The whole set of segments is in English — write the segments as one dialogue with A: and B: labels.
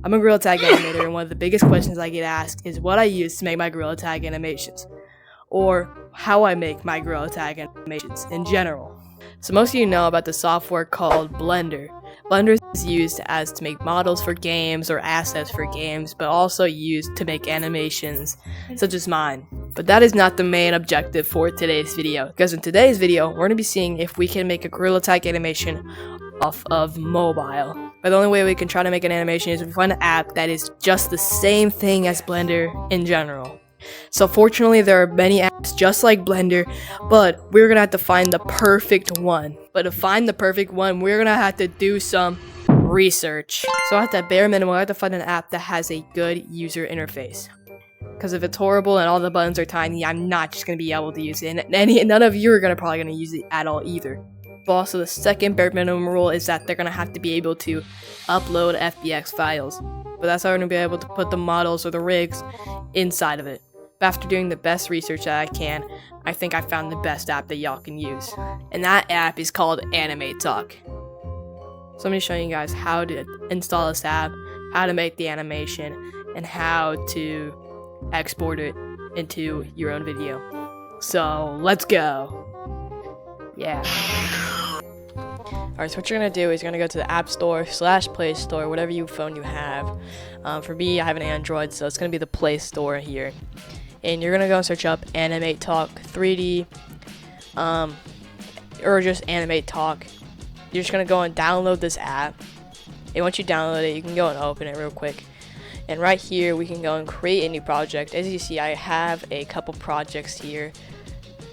A: I'm a Gorilla Tag animator, and one of the biggest questions I get asked is what I use to make my Gorilla Tag animations, or how I make my Gorilla Tag animations in general. So most of you know about the software called Blender. Blender is used to make models for games or assets for games, but also used to make animations such as mine. But that is not the main objective for today's video, because in today's video, we're going to be seeing if we can make a Gorilla Tag animation off of mobile. But the only way we can try to make an animation is if we find an app that is just the same thing as Blender in general. So fortunately, there are many apps just like Blender, but we're gonna have to find the perfect one. But to find the perfect one, we're gonna have to do some research. So at the bare minimum, I have to find an app that has a good user interface. Because if it's horrible and all the buttons are tiny, I'm not just gonna be able to use it, and none of you are probably gonna use it at all either. But also the second bare minimum rule is that they're gonna have to be able to upload FBX files. But that's how we're gonna be able to put the models or the rigs inside of it. But after doing the best research that I can, I think I found the best app that y'all can use. And that app is called AnimateTalk. So I'm gonna show you guys how to install this app, how to make the animation, and how to export it into your own video. So let's go. Yeah. Alright, so what you're going to do is you're going to go to the App Store / Play Store, whatever phone you have. For me, I have an Android, so it's going to be the Play Store here. And you're going to go and search up AnimateTalk 3D, or just AnimateTalk. You're just going to go and download this app. And once you download it, you can go and open it real quick. And right here, we can go and create a new project. As you see, I have a couple projects here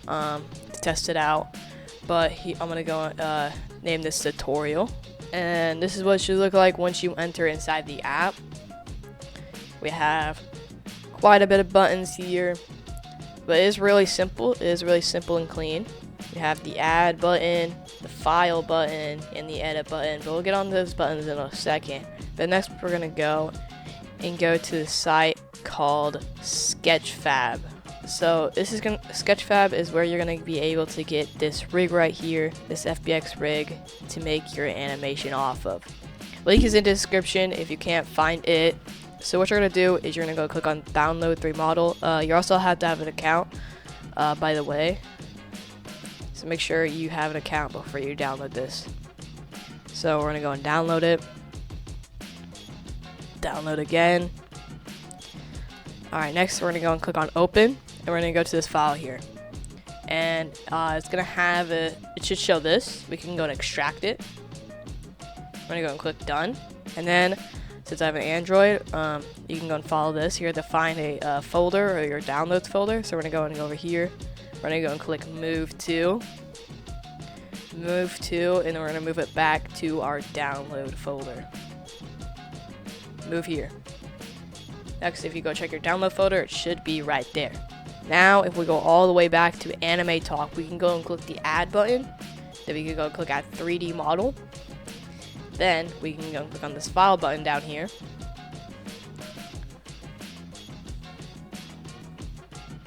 A: to test it out. But I'm going to go name this tutorial. And this is what it should look like once you enter inside the app. We have quite a bit of buttons here, but it is really simple. It is really simple and clean. We have the add button, the file button, and the edit button. But we'll get on those buttons in a second. But next we're going to go to the site called Sketchfab. So this is Sketchfab is where you're going to be able to get this rig right here, this FBX rig, to make your animation off of. Link is in the description if you can't find it. So what you're going to do is you're going to go click on download 3 model. You also have to have an account, by the way. So make sure you have an account before you download this. So we're going to go and download it. Download again. Alright, next we're going to go and click on open. And we're going to go to this file here. And it's going to have it should show this. We can go and extract it. We're going to go and click done. And then, since I have an Android, you can go and follow this here to find a folder or your downloads folder. So we're going to go and go over here. We're going to go and click move to. Move to, and then we're going to move it back to our download folder. Move here. Next, if you go check your download folder, it should be right there. Now, if we go all the way back to AnimateTalk, we can go and click the add button. Then we can go click add 3D model. Then we can go and click on this file button down here.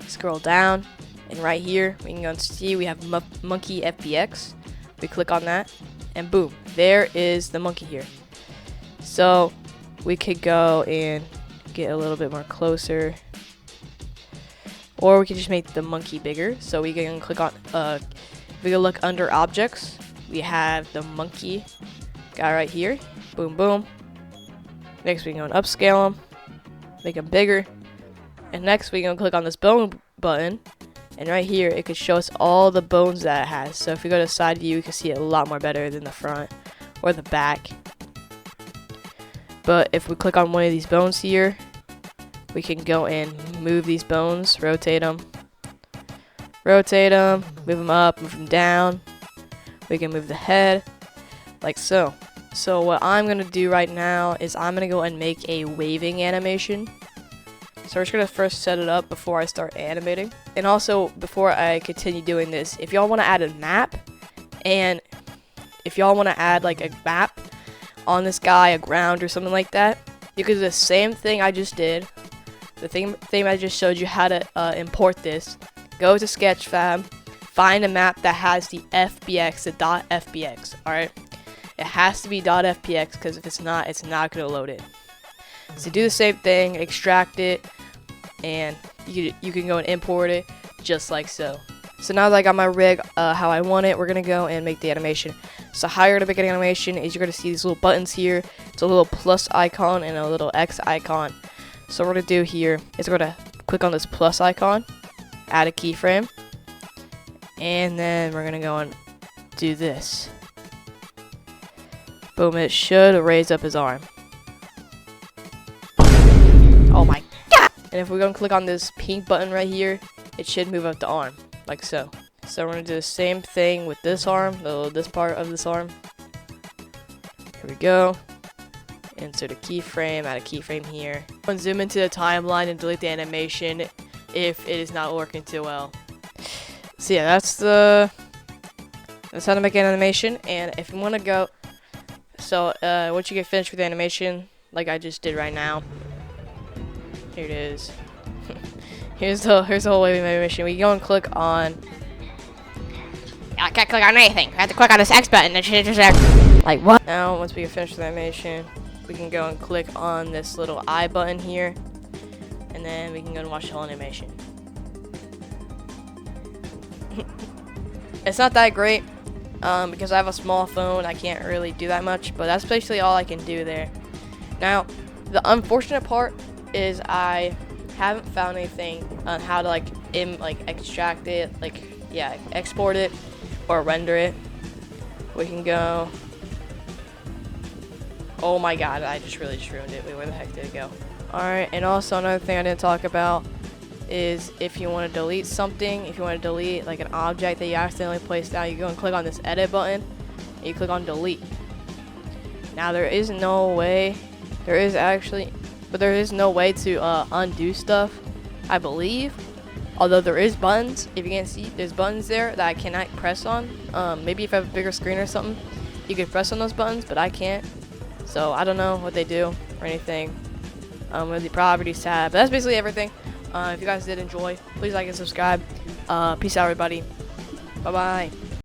A: Scroll down, and right here we can go and see we have Monkey FBX. We click on that, and boom, there is the monkey here. So we could go and get a little bit more closer. Or we can just make the monkey bigger. So we can click on, if we can look under objects, we have the monkey guy right here. Boom, boom. Next we can go and upscale him, make him bigger. And next we can click on this bone button. And right here, it could show us all the bones that it has. So if we go to side view, we can see it a lot more better than the front or the back. But if we click on one of these bones here, we can go and move these bones, rotate them, move them up, move them down. We can move the head, like so. So what I'm going to do right now is I'm going to go and make a waving animation. So we're just going to first set it up before I start animating. And also, before I continue doing this, if y'all want to add a map, and if y'all want to add like a map on this guy, a ground or something like that, you can do the same thing I just did. The thing I just showed you how to import this. Go to Sketchfab, find a map that has the FBX, the .fbx, alright? It has to be .fbx because if it's not going to load it. So do the same thing, extract it, and you can go and import it just like so. So now that I got my rig how I want it, we're gonna go and make the animation. So how you're gonna make an animation is you're gonna see these little buttons here. It's a little plus icon and a little X icon. So what we're gonna do here is we're gonna click on this plus icon, add a keyframe, and then we're gonna go and do this. Boom, it should raise up his arm. Oh my god! And if we're gonna click on this pink button right here, it should move up the arm, like so. So we're gonna do the same thing with this arm, this part of this arm. Here we go. Insert a keyframe, add a keyframe here. And zoom into the timeline and delete the animation if it is not working too well. So yeah, that's how to make an animation. And if you want to go, so once you get finished with the animation, like I just did right now, here it is. here's the whole waving animation. We go and click on.
B: I can't click on anything. I have to click on this X button. Like what?
A: Now, once we get finished with the animation, we can go and click on this little I button here, and then we can go and watch the whole animation. It's not that great because I have a small phone. I can't really do that much, but that's basically all I can do there. Now, the unfortunate part is I haven't found anything on how to extract it, export it or render it. We can go. Oh my god, I just ruined it. Wait, where the heck did it go? Alright, and also another thing I didn't talk about is if you want to delete something, if you want to delete like an object that you accidentally placed down, you go and click on this edit button and you click on delete. Now there is no way to undo stuff, I believe. Although there is buttons, if you can see, there's buttons there that I cannot press on. Maybe if I have a bigger screen or something, you could press on those buttons, but I can't. So I don't know what they do or anything. With the properties tab, but that's basically everything. If you guys did enjoy, please like and subscribe. Peace out, everybody. Bye bye.